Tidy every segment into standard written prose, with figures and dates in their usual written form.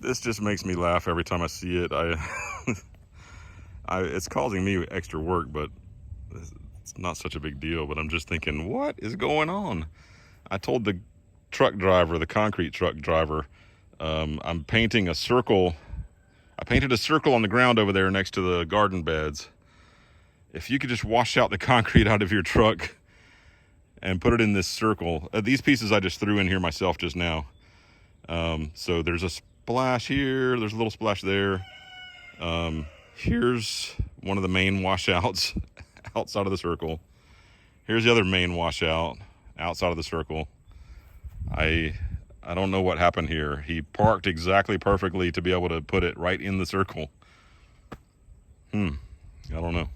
This just makes me laugh every time I see it. It's causing me extra work, but it's not such a big deal. But I'm just thinking, what is going on? I told the truck driver, the concrete truck driver, I'm painting a circle. I painted a circle on the ground over there next to the garden beds. If you could just wash out the concrete out of your truck and put it in this circle. These pieces I just threw in here myself just now. So there's a splash here, there's a little splash there. Here's one of the main washouts outside of the circle. Here's the other main washout outside of the circle. I don't know what happened here. He parked exactly perfectly to be able to put it right in the circle. I don't know.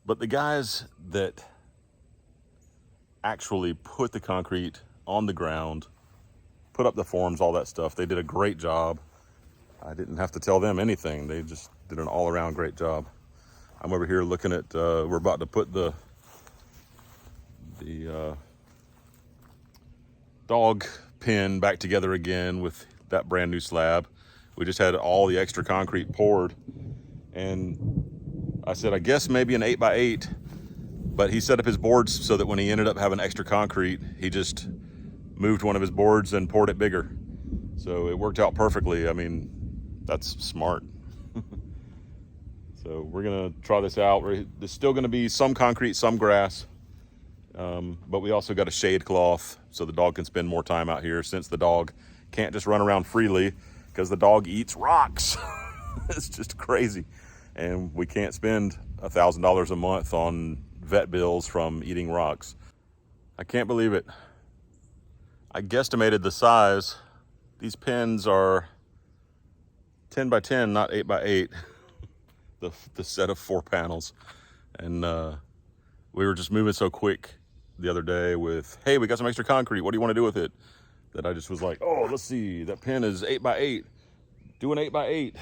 But the guys that actually put the concrete on the ground, put up the forms, all that stuff, they did a great job. I didn't have to tell them anything. They just did an all-around great job. I'm over here looking at, we're about to put the dog pen back together again with that brand new slab. We just had all the extra concrete poured, and I said, I guess maybe an 8x8, but he set up his boards so that when he ended up having extra concrete, he just moved one of his boards and poured it bigger. So it worked out perfectly. I mean, that's smart. So we're gonna try this out. There's still gonna be some concrete, some grass, but we also got a shade cloth so the dog can spend more time out here, since the dog can't just run around freely because the dog eats rocks. It's just crazy. And we can't spend $1,000 a month on vet bills from eating rocks. I can't believe it. I guesstimated the size. These pins are 10 by 10, not 8 by 8. The set of 4 panels. And we were just moving so quick the other day with, hey, we got some extra concrete. What do you want to do with it? That I just was like, oh, let's see. That pin is 8 by 8. Do an 8 by 8.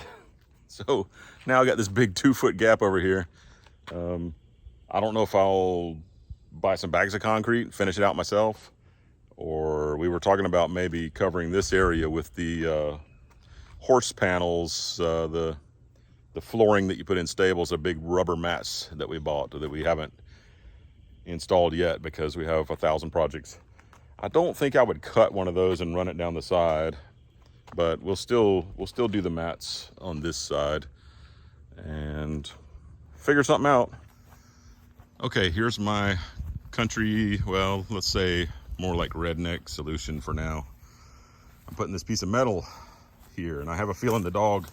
So now I got this big 2-foot gap over here. I don't know if I'll buy some bags of concrete, finish it out myself, or we were talking about maybe covering this area with the horse panels, the flooring that you put in stables, the big rubber mats that we bought that we haven't installed yet because we have 1,000 projects. I don't think I would cut one of those and run it down the side, but we'll still do the mats on this side and figure something out. Okay, here's my country, well, let's say more like redneck solution for now. I'm putting this piece of metal here, and I have a feeling the dog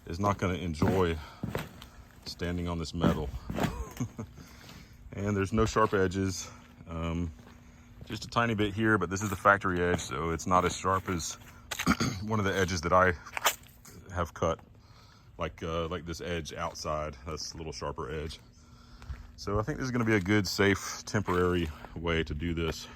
is not going to enjoy standing on this metal. And there's no sharp edges, just a tiny bit here, but this is the factory edge, so it's not as sharp as one of the edges that I have cut, like this edge outside. That's a little sharper edge. So I think this is going to be a good, safe, temporary way to do this.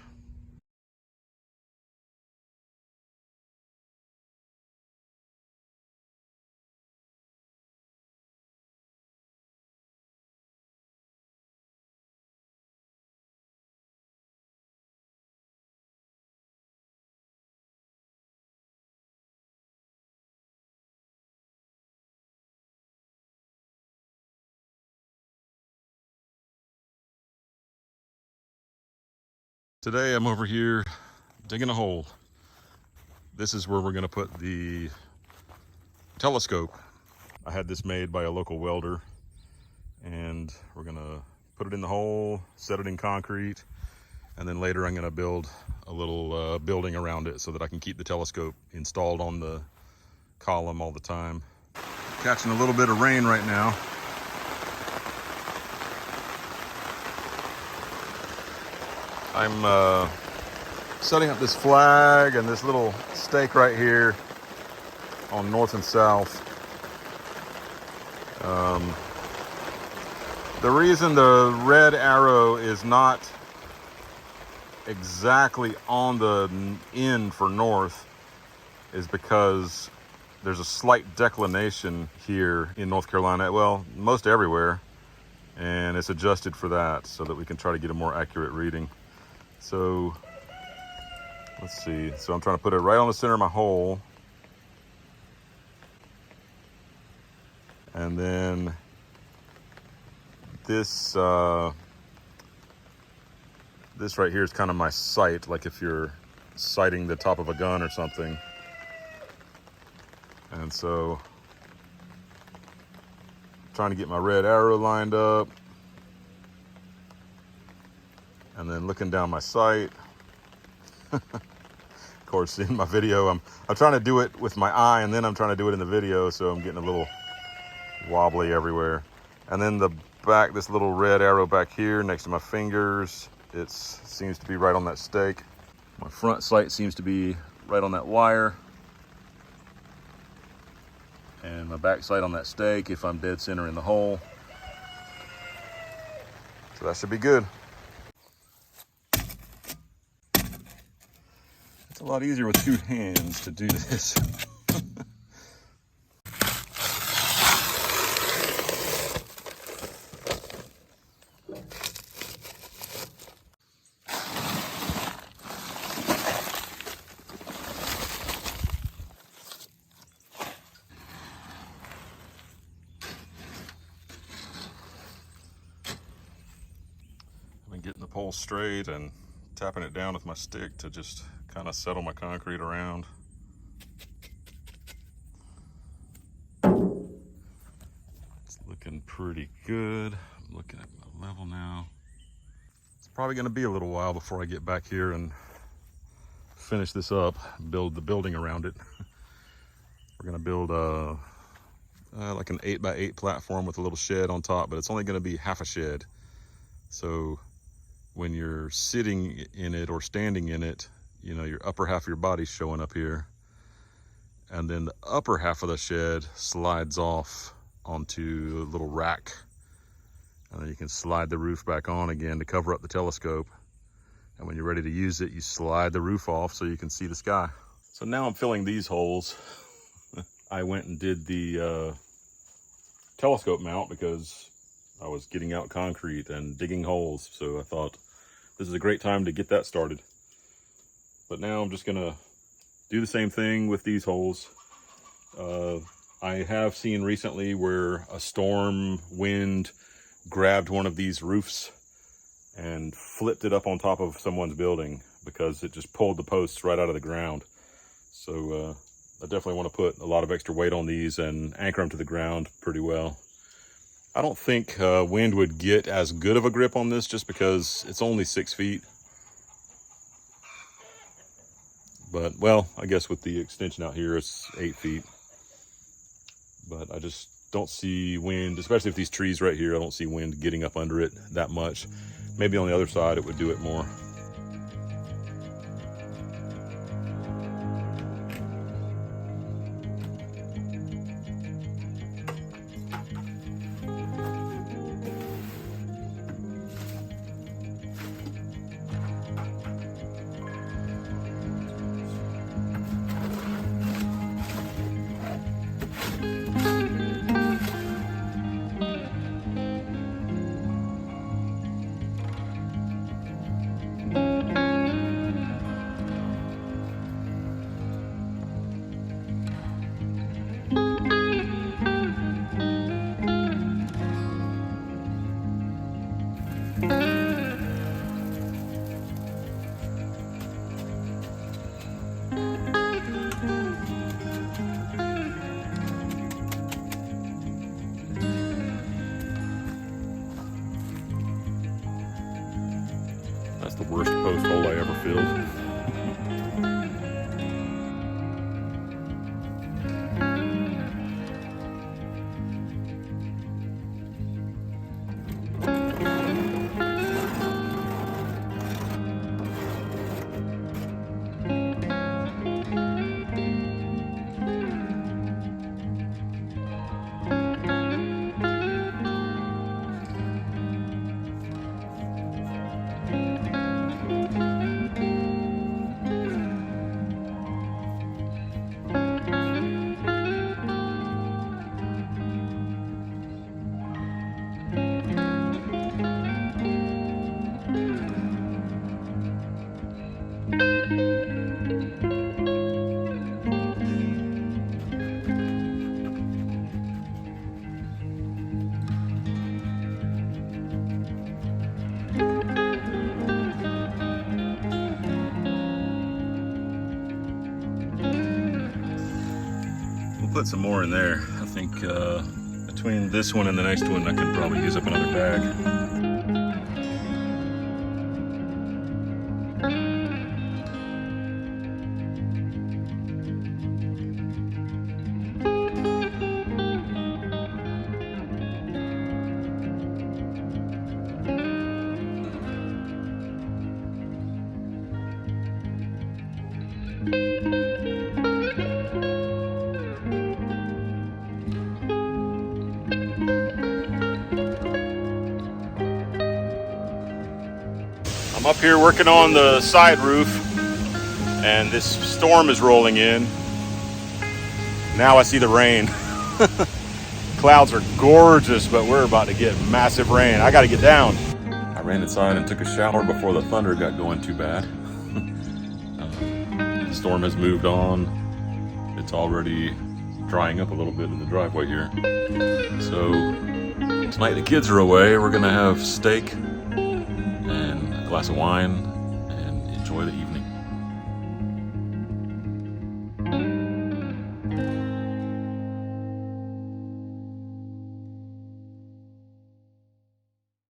Today I'm over here digging a hole. This is where we're going to put the telescope. I had this made by a local welder, and we're going to put it in the hole, set it in concrete, and then later I'm going to build a little building around it so that I can keep the telescope installed on the column all the time. Catching a little bit of rain right now. I'm Setting up this flag and this little stake right here on north and south. The reason the red arrow is not exactly on the end for north is because there's a slight declination here in North Carolina, well, most everywhere, and it's adjusted for that so that we can try to get a more accurate reading. So let's see. So I'm trying to put it right on the center of my hole. And then this this right here is kind of my sight, like if you're sighting the top of a gun or something. And so trying to get my red arrow lined up, and then looking down my sight. Of course, in my video, I'm trying to do it with my eye, and then I'm trying to do it in the video, so I'm getting a little wobbly everywhere. And then the back, this little red arrow back here next to my fingers, it seems to be right on that stake. My front sight seems to be right on that wire, and my back sight on that stake if I'm dead center in the hole. So that should be good. It's a lot easier with two hands to do this. Getting the pole straight and tapping it down with my stick to just kind of settle my concrete around. It's looking pretty good. I'm looking at my level now. It's probably going to be a little while before I get back here and finish this up, build the building around it. We're going to build like an 8x8 platform with a little shed on top, but it's only going to be half a shed. So when you're sitting in it or standing in it, you know, your upper half of your body's showing up here. And then the upper half of the shed slides off onto a little rack. And then you can slide the roof back on again to cover up the telescope. And when you're ready to use it, you slide the roof off so you can see the sky. So now I'm filling these holes. I went and did the telescope mount because I was getting out concrete and digging holes, so I thought this is a great time to get that started. But now I'm just gonna do the same thing with these holes. I have seen recently where a storm wind grabbed one of these roofs and flipped it up on top of someone's building because it just pulled the posts right out of the ground. So I definitely want to put a lot of extra weight on these and anchor them to the ground pretty well. I don't think wind would get as good of a grip on this just because it's only 6 feet. But, well, I guess with the extension out here, it's 8 feet. But I just don't see wind, especially with these trees right here, I don't see wind getting up under it that much. Maybe on the other side it would do it more. We'll put some more in there. I think between this one and the next one, I can probably use up another bag. I'm up here working on the side roof, and this storm is rolling in. Now I see the rain. Clouds are gorgeous, but we're about to get massive rain. I gotta get down. I ran inside and took a shower before the thunder got going too bad. The storm has moved on. It's already drying up a little bit in the driveway here. So tonight the kids are away. We're gonna have steak and a glass of wine and enjoy the evening.